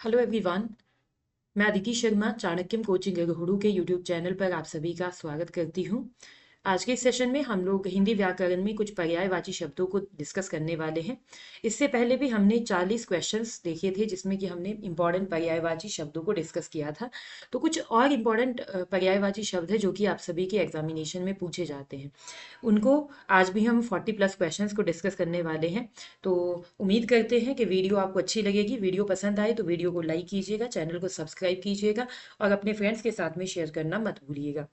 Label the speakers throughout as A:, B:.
A: Hello everyone. मैं Aditi Sharma चाणक्यम coaching Garuda के YouTube channel पर आप सभी का स्वागत करती हूँ। आज के इस सेशन में हम लोग हिंदी व्याकरण में कुछ पर्यायवाची शब्दों को डिस्कस करने वाले हैं। इससे पहले भी हमने 40 क्वेश्चंस देखे थे जिसमें कि हमने इंपॉर्टेंट पर्यायवाची शब्दों को डिस्कस किया था। तो कुछ और इंपॉर्टेंट पर्यायवाची शब्द है जो कि आप सभी के एग्जामिनेशन में पूछे जाते हैं, उनको आज भी हम 40+ क्वेश्चंस को डिस्कस करने वाले हैं। तो उम्मीद करते हैं कि वीडियो आपको अच्छी लगेगी। वीडियो पसंद आए तो वीडियो को लाइक कीजिएगा, चैनल को सब्सक्राइब कीजिएगा और अपने फ्रेंड्स के साथ में शेयर करना मत भूलिएगा।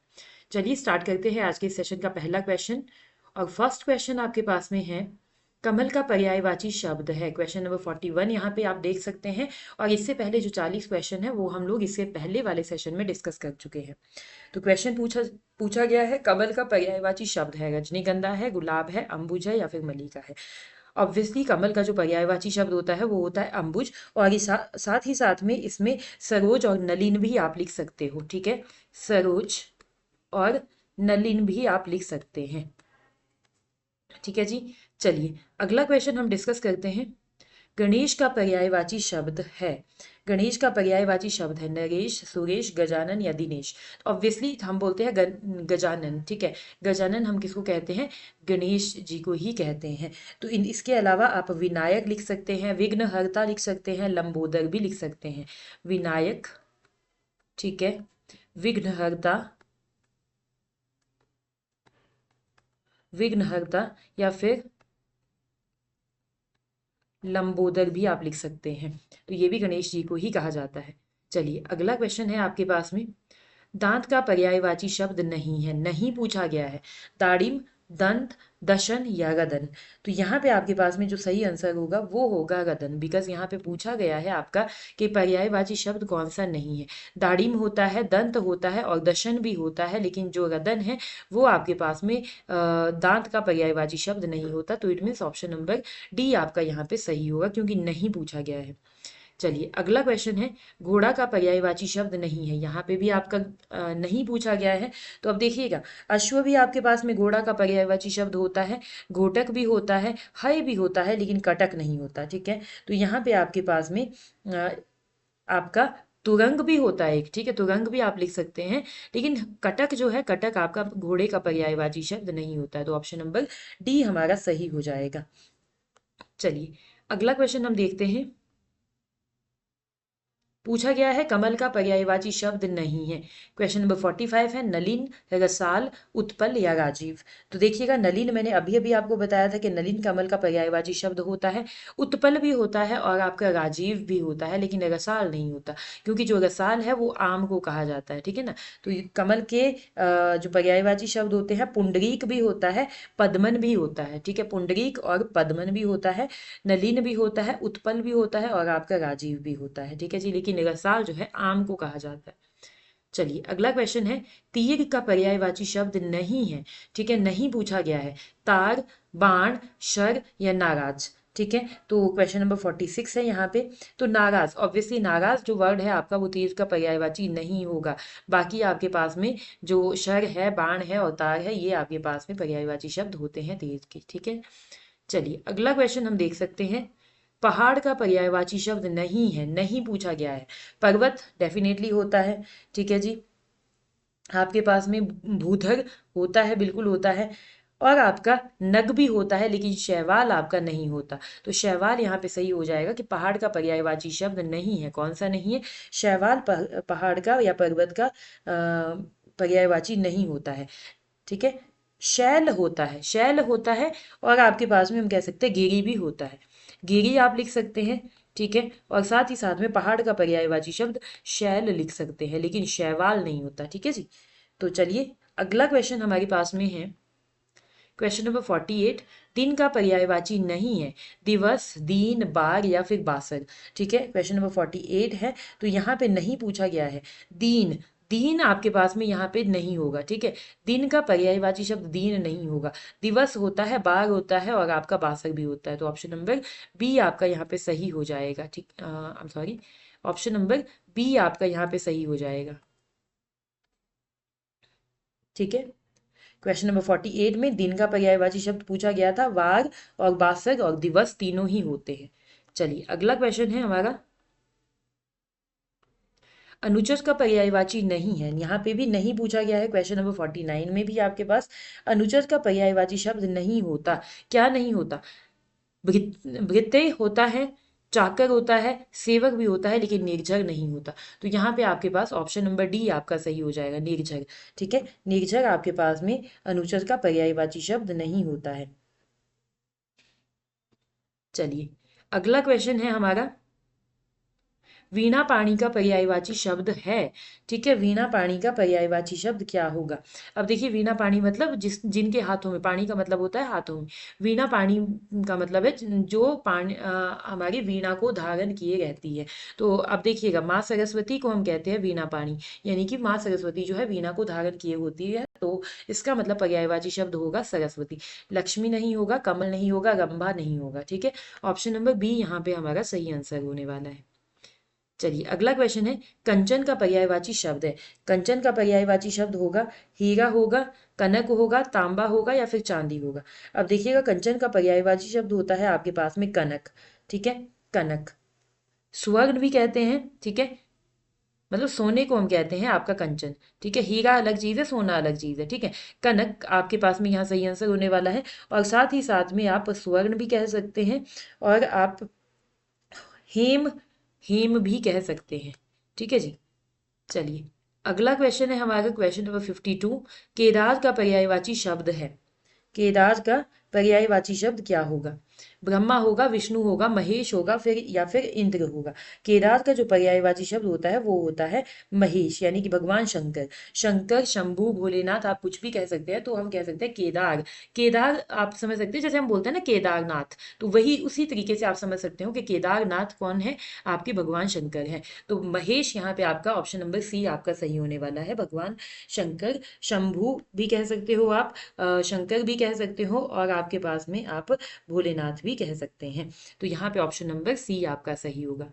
A: चलिए स्टार्ट करते हैं आज के सेशन का पहला क्वेश्चन। और फर्स्ट क्वेश्चन आपके पास में है, कमल का पर्यायवाची शब्द है। क्वेश्चन नंबर 41 यहाँ पे आप देख सकते हैं। और इससे पहले जो 40 क्वेश्चन है वो हम लोग इससे पहले वाले सेशन में डिस्कस कर चुके हैं। तो क्वेश्चन पूछा गया है, कमल का पर्यायवाची शब्द है, रजनीगंधा है, गुलाब है, अंबुज है या फिर मल्लिका है। ऑब्वियसली कमल का जो पर्यायवाची शब्द होता है वो होता है अंबुज। और साथ ही साथ में इसमें सरोज और नलिन भी आप लिख सकते हो। ठीक है, सरोज और नलिन भी आप लिख सकते हैं। ठीक है जी। चलिए अगला क्वेश्चन हम डिस्कस करते हैं। गणेश का पर्यायवाची शब्द है। गणेश का पर्यायवाची शब्द है नरेश, सुरेश, गजानन या दिनेश। ऑब्वियसली हम बोलते हैं गजानन। ठीक है, गजानन हम किसको कहते हैं? गणेश जी को ही कहते हैं। तो इसके अलावा आप विनायक लिख सकते हैं, विघ्नहर्ता लिख सकते हैं, लंबोदर भी लिख सकते हैं। विनायक, ठीक है, विघ्नहर्ता, विघ्नहर्ता या फिर लंबोदर भी आप लिख सकते हैं। तो ये भी गणेश जी को ही कहा जाता है। चलिए अगला क्वेश्चन है आपके पास में, दांत का पर्यायवाची शब्द नहीं है। नहीं पूछा गया है। दाड़िम, दंत, दशन या गदन। तो यहाँ पे आपके पास में जो सही आंसर होगा वो होगा गदन। बिकॉज यहाँ पे पूछा गया है आपका कि पर्यायवाची शब्द कौन सा नहीं है। दाड़िम होता है, दंत होता है और दशन भी होता है, लेकिन जो गदन है वो आपके पास में दांत का पर्यायवाची शब्द नहीं होता। तो it means option number D आपका यहाँ पे सही होगा, क्योंकि नहीं पूछा गया है। चलिए अगला क्वेश्चन है, घोड़ा का पर्यायवाची शब्द नहीं है। यहाँ पे भी आपका नहीं पूछा गया है। तो अब देखिएगा, अश्व भी आपके पास में घोड़ा का पर्यायवाची शब्द होता है, घोटक भी होता है, हय भी होता है, लेकिन कटक नहीं होता। ठीक है, तो यहाँ पे आपके पास में आपका तुरंग भी होता है एक। ठीक है, तुरंग भी आप लिख सकते हैं, लेकिन कटक जो है, कटक आपका घोड़े का पर्यायवाची शब्द नहीं होता है। तो ऑप्शन नंबर डी हमारा सही हो जाएगा। चलिए अगला क्वेश्चन हम देखते हैं। पूछा गया है, कमल का पर्यायवाची शब्द नहीं है। क्वेश्चन नंबर 45 है, नलिन, रसाल, उत्पल या राजीव। तो देखिएगा, नलिन मैंने अभी अभी आपको बताया था कि नलिन कमल का पर्यायवाची शब्द होता है, उत्पल भी होता है और आपका राजीव भी होता है, लेकिन रसाल नहीं होता, क्योंकि जो रसाल है वो आम को कहा जाता है। ठीक है ना। तो कमल के जो पर्यायवाची शब्द होते हैं, पुंडरीक भी होता है, पद्मन भी होता है। ठीक है, पुंडरीक और पद्मन भी होता है, नलिन भी होता है, उत्पल भी होता है और आपका राजीव भी होता है। ठीक है जी, लेकिन रसाल जो है आम को कहा जाता है। चलिए अगला क्वेश्चन है, तीर का पर्यायवाची शब्द नहीं है। ठीक है, नहीं पूछा गया है। तार, बाण, शर या नाराज। ठीक है, तो क्वेश्चन नंबर 46 है यहाँ पे। तो नाराज, ऑब्वियसली नाराज जो वर्ड है आपका वो तीर का पर्यायवाची नहीं होगा। बाकी आपके पास में जो शर है, बाण है और तार है, ये आपके पास में पर्यायवाची शब्द होते हैं तीर के। ठीक है, चलिए अगला क्वेश्चन हम देख सकते हैं। पहाड़ का पर्यायवाची शब्द नहीं है, नहीं पूछा गया है। पर्वत डेफिनेटली होता है। ठीक है जी, आपके पास में भूधर होता है, बिल्कुल होता है। और आपका नग भी होता है, लेकिन शैवाल आपका नहीं होता। तो शैवाल यहाँ पे सही हो जाएगा कि पहाड़ का पर्यायवाची शब्द नहीं है। कौन सा नहीं है? शैवाल पहाड़ का या पर्वत का पर्यायवाची नहीं होता है। ठीक है, शैल होता है, शैल होता है। और आपके पास में हम कह सकते हैं गिरी भी होता है, गिरी आप लिख सकते हैं। ठीक है, और साथ ही साथ में पहाड़ का पर्यायवाची शब्द शैल लिख सकते हैं, लेकिन शैवाल नहीं होता। ठीक है जी। तो चलिए अगला क्वेश्चन हमारे पास में है, क्वेश्चन नंबर 48। दिन का पर्यायवाची नहीं है। दिवस, दिन, बार या फिर बासर। ठीक है, क्वेश्चन नंबर 48 है। तो यहाँ पे नहीं पूछा गया है। दिन, दिन आपके पास में यहाँ पे नहीं होगा। ठीक है, दिन का पर्यायवाची शब्द दिन नहीं होगा। दिवस होता है, बार होता है और आपका बासर भी होता है। तो ऑप्शन नंबर बी आपका यहाँ पे सही हो जाएगा। ठीक, I am sorry, option number B आपका यहाँ पे सही हो जाएगा। ठीक है, क्वेश्चन नंबर 48 में दिन का पर्यायवाची शब्द पूछा गया था। वार और बासर और दिवस तीनों ही होते हैं। चलिए अगला क्वेश्चन है हमारा, अनुचित का पर्यायवाची नहीं है, यहाँ पे भी नहीं पूछा गया है। क्वेश्चन नंबर 49 में भी आपके पास अनुचित का पर्यायवाची शब्द नहीं होता। क्या नहीं होता? भृत्य होता है, चाकर होता है, सेवक भी होता है, लेकिन निर्झर नहीं होता। तो यहाँ पे आपके पास ऑप्शन नंबर डी आपका सही हो जाएगा, निर्झर। ठीक है, निर्झर आपके पास में अनुचित का पर्यायवाची शब्द नहीं होता है। चलिए, अगला क्वेश्चन है हमारा, वीणा पाणी का पर्यायवाची शब्द है। ठीक है, वीणा पाणी का पर्यायवाची शब्द क्या होगा? अब देखिए, वीणा पाणी मतलब जिनके हाथों में, पानी का मतलब होता है हाथों में, वीणा पाणी का मतलब है जो पानी हमारी वीणा को धारण किए रहती है। तो अब देखिएगा, माँ सरस्वती को हम कहते हैं वीणा पाणी, यानी कि माँ सरस्वती जो है वीणा को धारण किए होती है। तो इसका मतलब पर्यायवाची शब्द होगा सरस्वती। लक्ष्मी नहीं होगा, कमल नहीं होगा, रंभा नहीं होगा। ठीक है, ऑप्शन नंबर बी यहाँ पे हमारा सही आंसर होने वाला है। चलिए, अगला क्वेश्चन है, कंचन का पर्यायवाची शब्द है। कंचन का पर्यायवाची शब्द होगा हीरा होगा, कनक होगा, तांबा होगा, या फिर चांदी होगा। अब देखिएगा, कंचन का पर्यायवाची शब्द होता है आपके पास में कनक। ठीक है, कनक। स्वर्ण भी कहते हैं। ठीक है, मतलब सोने को हम कहते हैं आपका कंचन। ठीक है, हीरा अलग चीज है, सोना अलग चीज है। ठीक है, कनक आपके पास में यहाँ सही आंसर होने वाला है। और साथ ही साथ में आप स्वर्ण भी कह सकते हैं, और आप हेम हेम भी कह सकते हैं। ठीक है जी। चलिए, अगला क्वेश्चन है हमारा क्वेश्चन नंबर 52, केदार का पर्यायवाची शब्द है। केदार का पर्यायवाची शब्द क्या होगा? ब्रह्मा होगा, विष्णु होगा, महेश होगा, फिर या फिर इंद्र होगा। केदार का जो पर्यायवाची शब्द होता है वो होता है महेश, यानी कि भगवान शंकर। शंकर, शंभु, भोलेनाथ, आप कुछ भी कह सकते हैं। तो हम कह सकते हैं केदार। केदार आप समझ सकते हैं, जैसे हम बोलते हैं ना केदारनाथ, तो वही उसी तरीके से आप समझ सकते हो कि केदारनाथ कौन है? आपके भगवान शंकर है। तो महेश यहाँ पे आपका ऑप्शन नंबर सी आपका सही होने वाला है, भगवान शंकर। शंभु भी कह सकते हो आप, शंकर भी कह सकते हो, और आपके पास में आप भोलेनाथ भी कह सकते हैं। तो यहाँ पे ऑप्शन नंबर सी आपका सही होगा।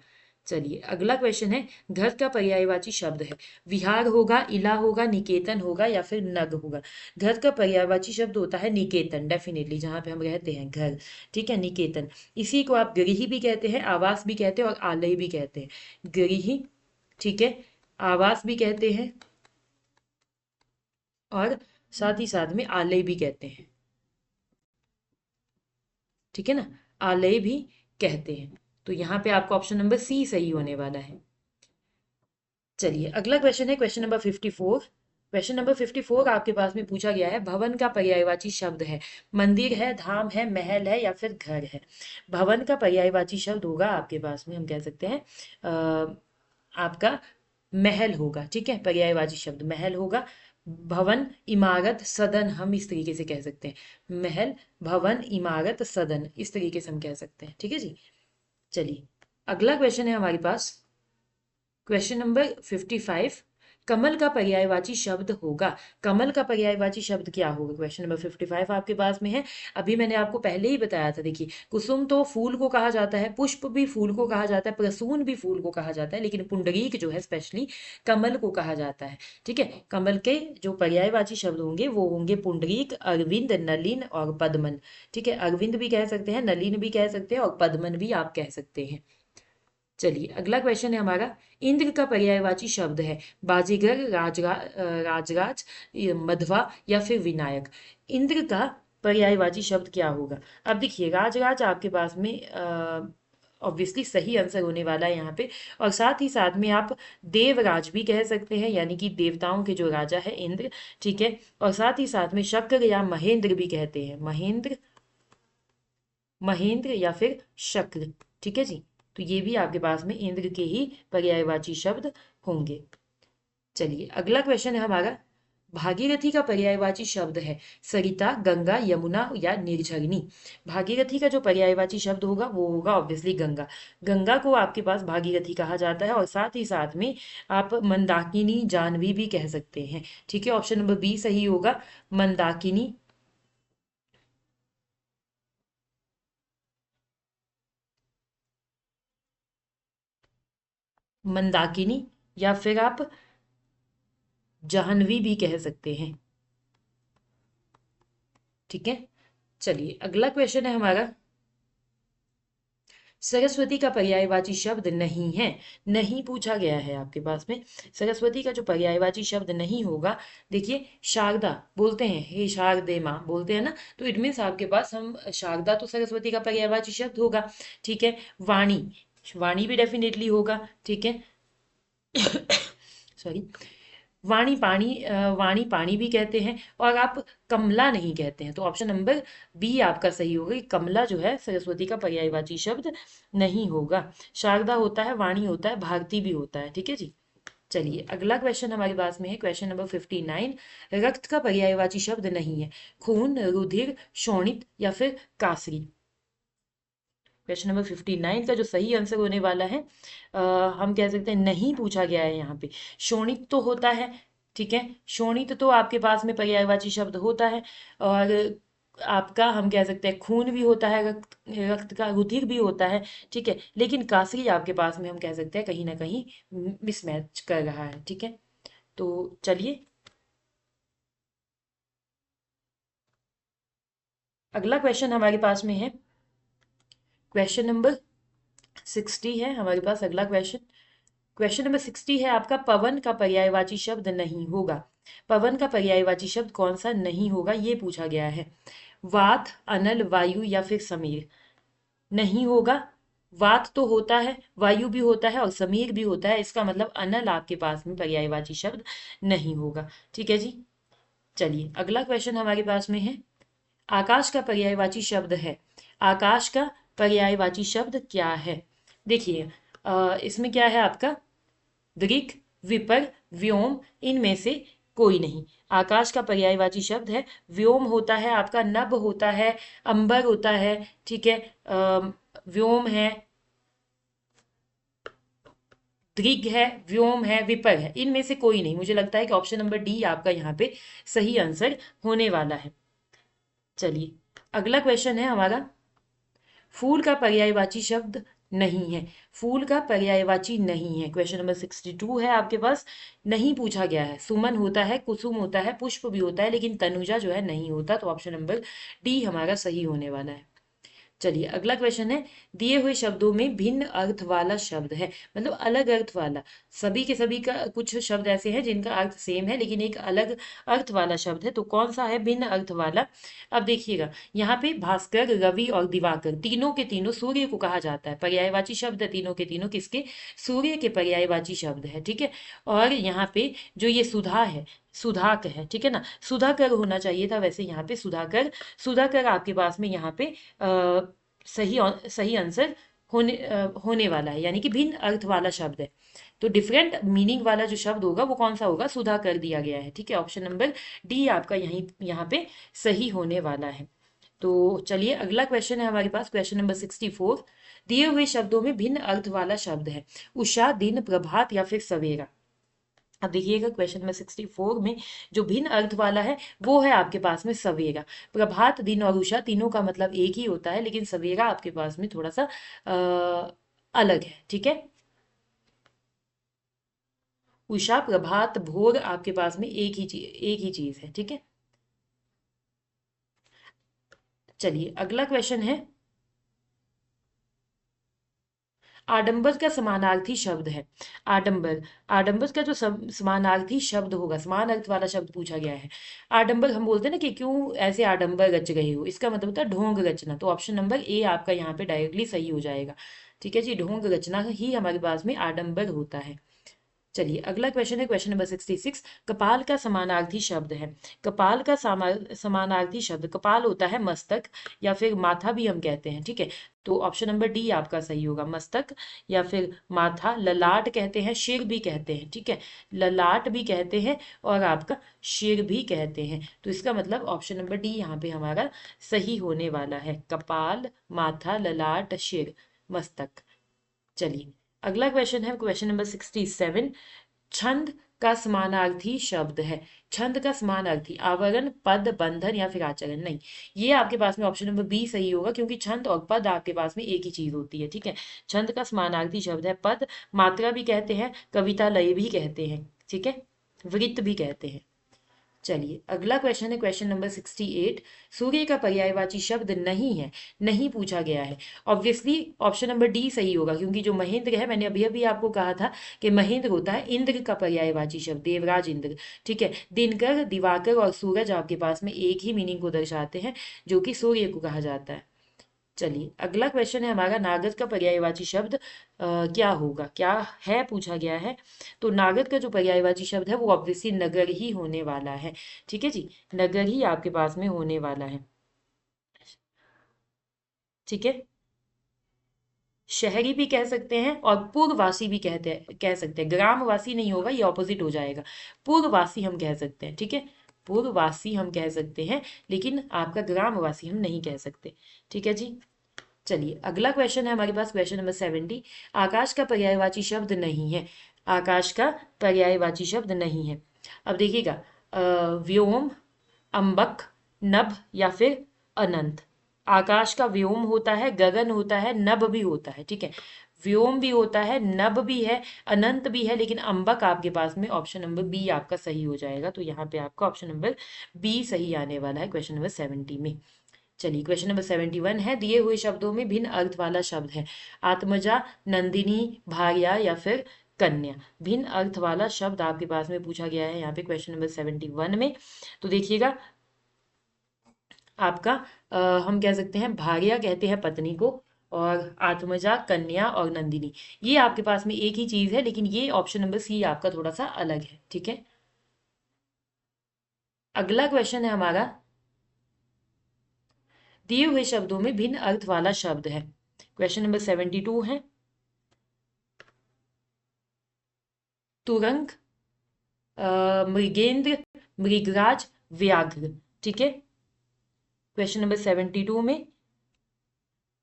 A: चलिए, अगला क्वेश्चन है, घर का पर्यायवाची शब्द है। विहार होगा, इला होगा, निकेतन होगा, या फिर नग होगा। घर का पर्यायवाची शब्द होता है निकेतन, डेफिनेटली, जहाँ पे हम रहते हैं, घर। ठीक है, निकेतन। इसी को आप गृह भी कहते हैं, आवास भी कहते हैं, और आलय भी कहते हैं। गृह, ठीक है, आवास भी कहते हैं, और साथ ही साथ में आलय भी कहते हैं। ठीक है ना, आलय भी कहते हैं। तो यहाँ पे आपका ऑप्शन नंबर सी सही होने वाला है। चलिए, अगला क्वेश्चन है क्वेश्चन नंबर 54। क्वेश्चन नंबर 54 आपके पास में पूछा गया है, भवन का पर्यायवाची शब्द है। मंदिर है, धाम है, महल है, या फिर घर है। भवन का पर्यायवाची शब्द होगा आपके पास में, हम कह सकते हैं आपका महल होगा। ठीक है, पर्यायवाची शब्द महल होगा। भवन, इमारत, सदन, हम इस तरीके से कह सकते हैं। महल, भवन, इमारत, सदन, इस तरीके से हम कह सकते हैं। ठीक है जी। चलिए, अगला क्वेश्चन है हमारे पास क्वेश्चन नंबर 55, कमल का पर्यायवाची शब्द होगा। कमल का पर्यायवाची शब्द क्या होगा? क्वेश्चन नंबर 55 आपके पास में है। अभी मैंने आपको पहले ही बताया था। देखिए, कुसुम तो फूल को कहा जाता है, पुष्प भी फूल को कहा जाता है, प्रसून भी फूल को कहा जाता है, लेकिन पुंडरीक जो है स्पेशली कमल को कहा जाता है। ठीक है, कमल के जो पर्यायवाची शब्द होंगे वो होंगे पुंडरीक, अरविंद, नलिन और पद्मन। ठीक है, अरविंद भी कह सकते हैं, नलिन भी कह सकते हैं, और पद्मन भी आप कह सकते हैं। चलिए, अगला क्वेश्चन है हमारा, इंद्र का पर्यायवाची शब्द है। बाजीगर, राजराज, मध्वा, या फिर विनायक। इंद्र का पर्यायवाची शब्द क्या होगा? अब देखिए, राजराज आपके पास में ऑब्वियसली सही आंसर होने वाला है यहाँ पे। और साथ ही साथ में आप देवराज भी कह सकते हैं, यानी कि देवताओं के जो राजा है इंद्र। ठीक है, और साथ ही साथ में शक्र या महेंद्र भी कहते हैं, महेंद्र, महेंद्र या फिर शक्र। ठीक है जी। तो ये भी आपके पास में इंद्र के ही पर्यायवाची शब्द होंगे। चलिए, अगला क्वेश्चन है हमारा, भागीरथी का पर्यायवाची शब्द है। सरिता, गंगा, यमुना, या निर्झरिणी। भागीरथी का जो पर्यायवाची शब्द होगा वो होगा ऑब्वियसली गंगा। गंगा को आपके पास भागीरथी कहा जाता है, और साथ ही साथ में आप मंदाकिनी, जानवी भी कह सकते हैं। ठीक है, ऑप्शन नंबर बी सही होगा, मंदाकिनी। मंदाकिनी, या फिर आप जाह्नवी भी कह सकते हैं। ठीक है, चलिए, अगला क्वेश्चन है हमारा, सरस्वती का पर्यायवाची शब्द नहीं है, नहीं पूछा गया है आपके पास में। सरस्वती का जो पर्यायवाची शब्द नहीं होगा, देखिए शारदा बोलते हैं, हे शारदे माँ बोलते हैं ना, तो इट मीन्स आपके पास हम शारदा तो सरस्वती का पर्यायवाची शब्द होगा, ठीक है। वाणी, वाणी भी डेफिनेटली होगा, ठीक है। सॉरी, वाणी पानी, वाणी पानी भी कहते हैं, और आप कमला नहीं कहते हैं, तो ऑप्शन नंबर बी आपका सही होगा कि कमला जो है सरस्वती का पर्यायवाची शब्द नहीं होगा। शारदा होता है, वाणी होता है, भारती भी होता है, ठीक है जी। चलिए अगला क्वेश्चन हमारे पास में है, क्वेश्चन नंबर 59। रक्त का पर्यायवाची शब्द नहीं है, खून, रुधिर, शोणित या फिर कासरी। क्वेश्चन नंबर 59 का जो सही आंसर होने वाला है, हम कह सकते हैं नहीं पूछा गया है यहाँ पे। शोणित तो होता है, ठीक है, शोणित तो आपके पास में पर्यायवाची शब्द होता है, और आपका हम कह सकते हैं खून भी होता है, रक्त का, रुधिर भी होता है, ठीक है, लेकिन कासरी आपके पास में हम कह सकते हैं कहीं ना कहीं मिसमैच कर रहा है, ठीक है। तो चलिए अगला क्वेश्चन हमारे पास में है, क्वेश्चन नंबर 60 है हमारे पास अगला क्वेश्चन। क्वेश्चन नंबर 60 है आपका, पवन का पर्यायवाची शब्द नहीं होगा। पवन का पर्यायवाची शब्द कौन सा नहीं होगा, ये पूछा गया है। वात, अनल, वायु या फिर समीर। नहीं होगा, वात तो होता है, वायु भी होता है और समीर भी होता है, इसका मतलब अनल आपके पास में पर्यायवाची शब्द नहीं होगा, ठीक है जी। चलिए अगला क्वेश्चन हमारे पास में है, आकाश का पर्यायवाची शब्द है, आकाश का पर्यायवाची शब्द क्या है। देखिए इसमें क्या है आपका, दृक्, विपर, व्योम, इनमें से कोई नहीं। आकाश का पर्यायवाची शब्द है, व्योम होता है आपका, नभ होता है, अंबर होता है, ठीक है, व्योम है, दृग है, व्योम है, विपर है, इनमें से कोई नहीं। मुझे लगता है कि ऑप्शन नंबर डी आपका यहाँ पे सही आंसर होने वाला है। चलिए अगला क्वेश्चन है हमारा, फूल का पर्यायवाची शब्द नहीं है, फूल का पर्यायवाची नहीं है। क्वेश्चन नंबर 62 है आपके पास, नहीं पूछा गया है। सुमन होता है, कुसुम होता है, पुष्प भी होता है, लेकिन तनुजा जो है नहीं होता, तो ऑप्शन नंबर डी हमारा सही होने वाला है। चलिए अगला क्वेश्चन है, दिए हुए शब्दों में भिन्न अर्थ वाला शब्द है, मतलब अलग अर्थ वाला। सभी के सभी का कुछ शब्द ऐसे हैं जिनका अर्थ सेम है लेकिन एक अलग अर्थ वाला शब्द है, तो कौन सा है भिन्न अर्थ वाला। अब देखिएगा यहाँ पे भास्कर, रवि और दिवाकर, तीनों के तीनों सूर्य को कहा जाता है, पर्यायवाची शब्द है तीनों के तीनों किसके, सूर्य के पर्यायवाची शब्द है, ठीक है। और यहाँ पे जो ये सुधा है, सुधाक है, ठीक है ना, सुधाकर होना चाहिए था वैसे, यहाँ पे सुधाकर, सुधाकर आपके पास में यहाँ पे सही सही आंसर होने वाला है, यानी कि भिन्न अर्थ वाला शब्द है। तो डिफरेंट मीनिंग वाला जो शब्द होगा वो कौन सा होगा, सुधा कर दिया गया है, ठीक है। ऑप्शन नंबर डी आपका यहीं यहाँ पे सही होने वाला है। तो चलिए अगला क्वेश्चन है हमारे पास, क्वेश्चन नंबर 64। दिए हुए शब्दों में भिन्न अर्थ वाला शब्द है, उषा, दिन, प्रभात या फिर सवेरा। अब देखिएगा क्वेश्चन में 64 में जो भिन्न अर्थ वाला है वो है आपके पास में सवेरा। प्रभात, दिन और उषा तीनों का मतलब एक ही होता है, लेकिन सवेरा आपके पास में थोड़ा सा अलग है, ठीक है। उषा, प्रभात, भोर आपके पास में एक ही चीज है, ठीक है। चलिए अगला क्वेश्चन है, आडंबर का समानार्थी शब्द है। आडंबर, आडंबर का जो समानार्थी शब्द होगा, समान अर्थ वाला शब्द पूछा गया है। आडंबर हम बोलते हैं ना कि क्यों ऐसे आडंबर रच गए हो, इसका मतलब होता है ढोंग रचना, तो ऑप्शन नंबर ए आपका यहाँ पे डायरेक्टली सही हो जाएगा, ठीक है जी। ढोंग रचना ही हमारे पास में आडंबर होता है। चलिए अगला क्वेश्चन है, क्वेश्चन नंबर 66। कपाल का समानार्थी शब्द है, कपाल का समानार्थी शब्द, कपाल होता है मस्तक या फिर माथा भी हम कहते हैं, ठीक है। तो ऑप्शन नंबर डी आपका सही होगा, मस्तक या फिर माथा। ललाट कहते हैं, सिर भी कहते हैं, ठीक है, ललाट भी कहते हैं और आपका सिर भी कहते हैं, तो इसका मतलब ऑप्शन नंबर डी यहाँ पे हमारा सही होने वाला है, कपाल, माथा, ललाट, सिर, मस्तक। चलिए अगला क्वेश्चन है, क्वेश्चन नंबर 67। छंद का समानार्थी शब्द है, छंद का समानार्थी, आवरण, पद, बंधन या फिर आचरण। नहीं, ये आपके पास में ऑप्शन नंबर बी सही होगा, क्योंकि छंद और पद आपके पास में एक ही चीज होती है, ठीक है। छंद का समानार्थी शब्द है पद, मात्रा भी कहते हैं, कविता लय भी कहते हैं, ठीक है, वृत्त भी कहते हैं। चलिए अगला क्वेश्चन है क्वेश्चन नंबर 68। सूर्य का पर्यायवाची शब्द नहीं है, नहीं पूछा गया है। ऑब्वियसली ऑप्शन नंबर डी सही होगा, क्योंकि जो महेंद्र है, मैंने अभी अभी आपको कहा था कि महेंद्र होता है इंद्र का पर्यायवाची शब्द, देवराज इंद्र। ठीक है, दिनकर, दिवाकर और सूरज आपके पास में एक ही मीनिंग को दर्शाते हैं, जो कि सूर्य को कहा जाता है। चलिए अगला क्वेश्चन है हमारा, नागद का पर्यायवाची शब्द क्या होगा, क्या है पूछा गया है। तो नागद का जो पर्यायवाची शब्द है वो ऑब्वियसली नगर ही होने वाला है। ठीक है जी, नगर ही आपके पास में होने वाला है। ठीक है, शहरी भी कह सकते हैं और पूर्ववासी भी कह सकते हैं। ग्रामवासी नहीं होगा, ये ऑपोजिट हो जाएगा। पूर्ववासी हम कह सकते हैं। ठीक है, पूर्ववासी हम कह सकते हैं, लेकिन आपका ग्रामवासी हम नहीं कह सकते। ठीक है जी। चलिए अगला क्वेश्चन है हमारे पास क्वेश्चन नंबर 70। आकाश का पर्यायवाची शब्द नहीं है, आकाश का पर्यायवाची शब्द नहीं है। अब देखिएगा, व्योम, अंबक, नभ या फिर अनंत। आकाश का व्योम होता है, गगन होता है, नभ भी होता है। ठीक है, व्योम भी होता है, नभ भी है, अनंत भी है, लेकिन अंबक आपके पास में ऑप्शन नंबर बी आपका सही हो जाएगा। तो यहाँ पे आपका ऑप्शन नंबर बी सही आने वाला है क्वेश्चन नंबर 70 में। चलिए क्वेश्चन नंबर 71 है, दिए हुए शब्दों में भिन्न अर्थ वाला शब्द है। आत्मजा, नंदिनी, भार्या या फिर कन्या। भिन्न अर्थ वाला शब्द आपके पास में पूछा गया है यहाँ पे क्वेश्चन नंबर 71 में। तो देखिएगा आपका हम कह सकते हैं भार्या कहते हैं पत्नी को, और आत्मजा, कन्या और नंदिनी, ये आपके पास में एक ही चीज है, लेकिन ये ऑप्शन नंबर सी आपका थोड़ा सा अलग है। ठीक है, अगला क्वेश्चन है हमारा, दिए हुए शब्दों में भिन्न अर्थ वाला शब्द है। क्वेश्चन नंबर 72 है, तुरंग, मृगेंद्र, मृगराज, व्याघ्र। ठीक है, क्वेश्चन नंबर 72 में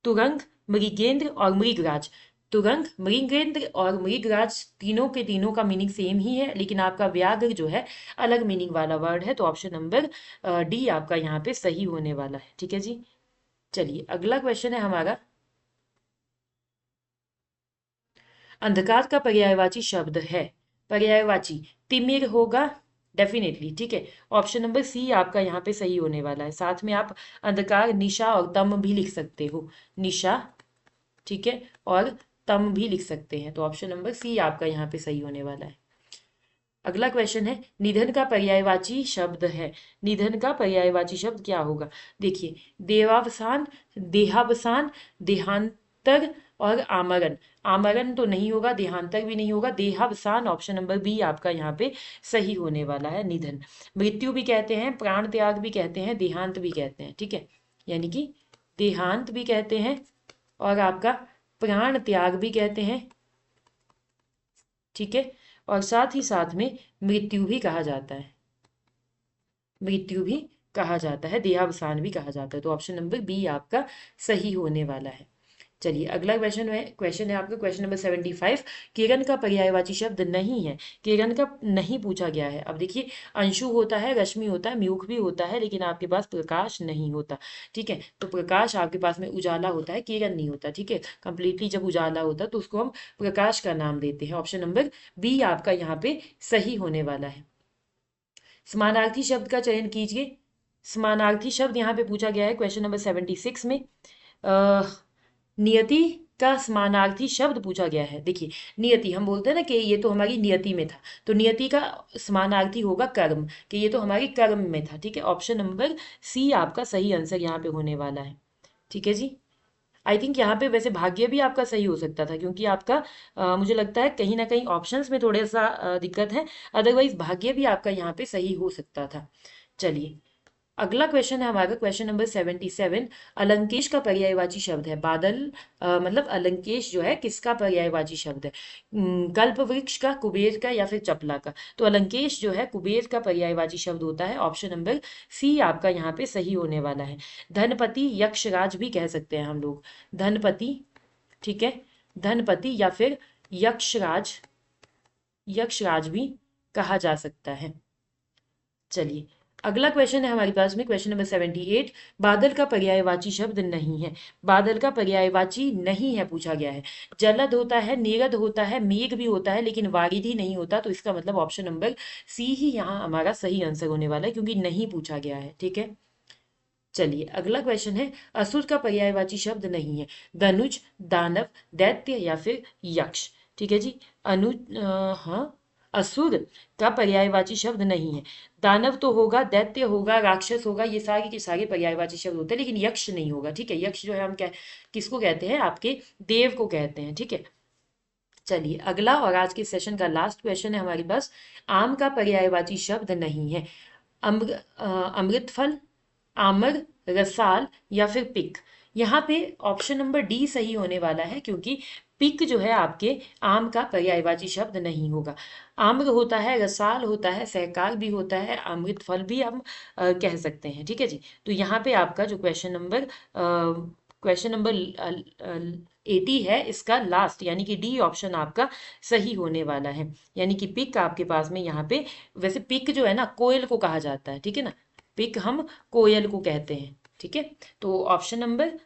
A: तुरंग, मृगेंद्र और मृगराज। तुरंग, मृगेंद्र और मृगराज तीनों के तीनों का मीनिंग सेम ही है, लेकिन आपका व्याघ्र जो है अलग मीनिंग वाला वर्ड है। तो ऑप्शन नंबर डी आपका यहाँ पे सही होने वाला है। ठीक है जी। चलिए अगला क्वेश्चन है हमारा, अंधकार का पर्यायवाची शब्द है, पर्यायवाची तिमिर होगा डेफिनेटली। ठीक है, ऑप्शन नंबर सी आपका यहाँ पे सही होने वाला है। साथ में आप अंधकार, निशा और तम भी लिख सकते हो, निशा, ठीक है, और तम भी लिख सकते हैं। तो ऑप्शन नंबर सी आपका यहाँ पे सही होने वाला है। अगला क्वेश्चन है, निधन का पर्यायवाची शब्द है। निधन का पर्यायवाची शब्द क्या होगा। देखिए, देवावसान, देहावसान, देहांतर और आमरण। आमरण तो नहीं होगा, देहांतर भी नहीं होगा, देहावसान ऑप्शन नंबर बी आपका यहाँ पे सही होने वाला है। निधन, मृत्यु भी कहते हैं, प्राण त्याग भी कहते हैं, देहांत भी कहते हैं। ठीक है, यानी कि देहांत भी कहते हैं और आपका प्राण त्याग भी कहते हैं। ठीक है, और साथ ही साथ में मृत्यु भी कहा जाता है, मृत्यु भी कहा जाता है, देहावसान भी कहा जाता है। तो ऑप्शन नंबर बी आपका सही होने वाला है। चलिए अगला क्वेश्चन है आपका क्वेश्चन नंबर 75। किरण का पर्यायवाची शब्द नहीं है, किरण का नहीं पूछा गया है। अब देखिए, अंशु होता है, रश्मि होता है, म्यूख भी होता है, लेकिन आपके पास प्रकाश नहीं होता। ठीक है, तो प्रकाश आपके पास में उजाला होता है, किरण नहीं होता। ठीक है, कंप्लीटली जब उजाला होता है तो उसको हम प्रकाश का नाम देते हैं। ऑप्शन नंबर बी आपका यहाँ पे सही होने वाला है। समानार्थी शब्द का चयन कीजिए। समानार्थी शब्द यहाँ पे पूछा गया है क्वेश्चन नंबर 76 में। नियति का समानार्थी शब्द पूछा गया है। देखिए, नियति हम बोलते हैं ना कि ये तो हमारी नियति में था, तो नियति का समानार्थी होगा कर्म, कि ये तो हमारी कर्म में था। ठीक है, ऑप्शन नंबर सी आपका सही आंसर यहाँ पे होने वाला है। ठीक है जी। आई थिंक यहाँ पे वैसे भाग्य भी आपका सही हो सकता था, क्योंकि आपका मुझे लगता है कहीं ना कहीं ऑप्शंस में थोड़ा सा दिक्कत है, अदरवाइज भाग्य भी आपका यहाँ पे सही हो सकता था। चलिए अगला क्वेश्चन है हमारा क्वेश्चन नंबर 77। अलंकेश का पर्यायवाची शब्द है। बादल, मतलब अलंकेश जो है किसका पर्यायवाची शब्द है। कल्प वृक्ष का, कुबेर का या फिर चपला का। तो अलंकेश जो है कुबेर का पर्यायवाची शब्द होता है। ऑप्शन नंबर सी आपका यहाँ पे सही होने वाला है। धनपति, यक्षराज भी कह सकते हैं हम लोग, धनपति। ठीक है, धनपति या फिर यक्षराज, यक्षराज भी कहा जा सकता है। चलिए अगला क्वेश्चन है हमारे पास में क्वेश्चन नंबर 78। बादल का पर्यायवाची शब्द नहीं है। बादल का पर्यायवाची नहीं है पूछा गया है। जलद होता है, नीरद होता है, मेघ भी होता है, लेकिन वारिधि नहीं होता। तो इसका मतलब ऑप्शन नंबर सी ही यहाँ हमारा सही आंसर होने वाला है, क्योंकि नहीं पूछा गया है। ठीक है, चलिए अगला क्वेश्चन है, असुर का पर्यायवाची शब्द नहीं है। धनुज, दानव, दैत्य या फिर यक्ष। ठीक है जी। हाँ, असुर का पर्यायवाची शब्द नहीं है। दानव तो होगा, दैत्य होगा, राक्षस होगा, ये सारे के सारे पर्यायवाची शब्द होते हैं, लेकिन यक्ष नहीं होगा। ठीक है, यक्ष जो है हम क्या किसको कहते हैं, आपके देव को कहते हैं। ठीक है, चलिए अगला और आज के सेशन का लास्ट क्वेश्चन है हमारे पास। आम का पर्यायवाची शब्द नहीं है। अमृत फल, आमर, रसाल या फिर पिक। यहाँ पे ऑप्शन नंबर डी सही होने वाला है, क्योंकि पिक जो है आपके आम का पर्यायवाची शब्द नहीं होगा। आम्र होता है, रसाल होता है, सहकार भी होता है, अमृत फल भी हम कह सकते हैं। ठीक है जी। तो यहाँ पे आपका जो क्वेश्चन नंबर 80 है, इसका लास्ट यानी कि डी ऑप्शन आपका सही होने वाला है। यानी कि पिक आपके पास में यहाँ पे, वैसे पिक जो है ना कोयल को कहा जाता है। ठीक है ना, पिक हम कोयल को कहते हैं। ठीक है, तो ऑप्शन नंबर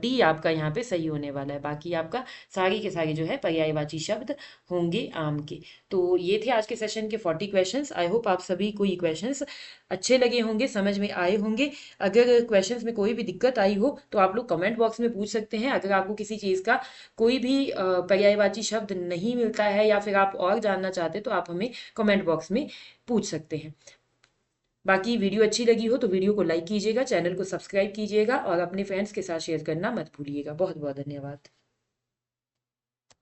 A: डी आपका यहाँ पे सही होने वाला है। बाकी आपका सारे के सारे जो है पर्यायवाची शब्द होंगे आम के। तो ये थे आज के सेशन के 40 क्वेश्चंस। आई होप आप सभी को ये क्वेश्चंस अच्छे लगे होंगे, समझ में आए होंगे। अगर क्वेश्चंस में कोई भी दिक्कत आई हो तो आप लोग कमेंट बॉक्स में पूछ सकते हैं। अगर आपको किसी चीज़ का कोई भी पर्यायवाची शब्द नहीं मिलता है या फिर आप और जानना चाहते हैं तो आप हमें कमेंट बॉक्स में पूछ सकते हैं। बाकी वीडियो अच्छी लगी हो तो वीडियो को लाइक कीजिएगा, चैनल को सब्सक्राइब कीजिएगा और अपने फ्रेंड्स के साथ शेयर करना मत भूलिएगा। बहुत बहुत धन्यवाद।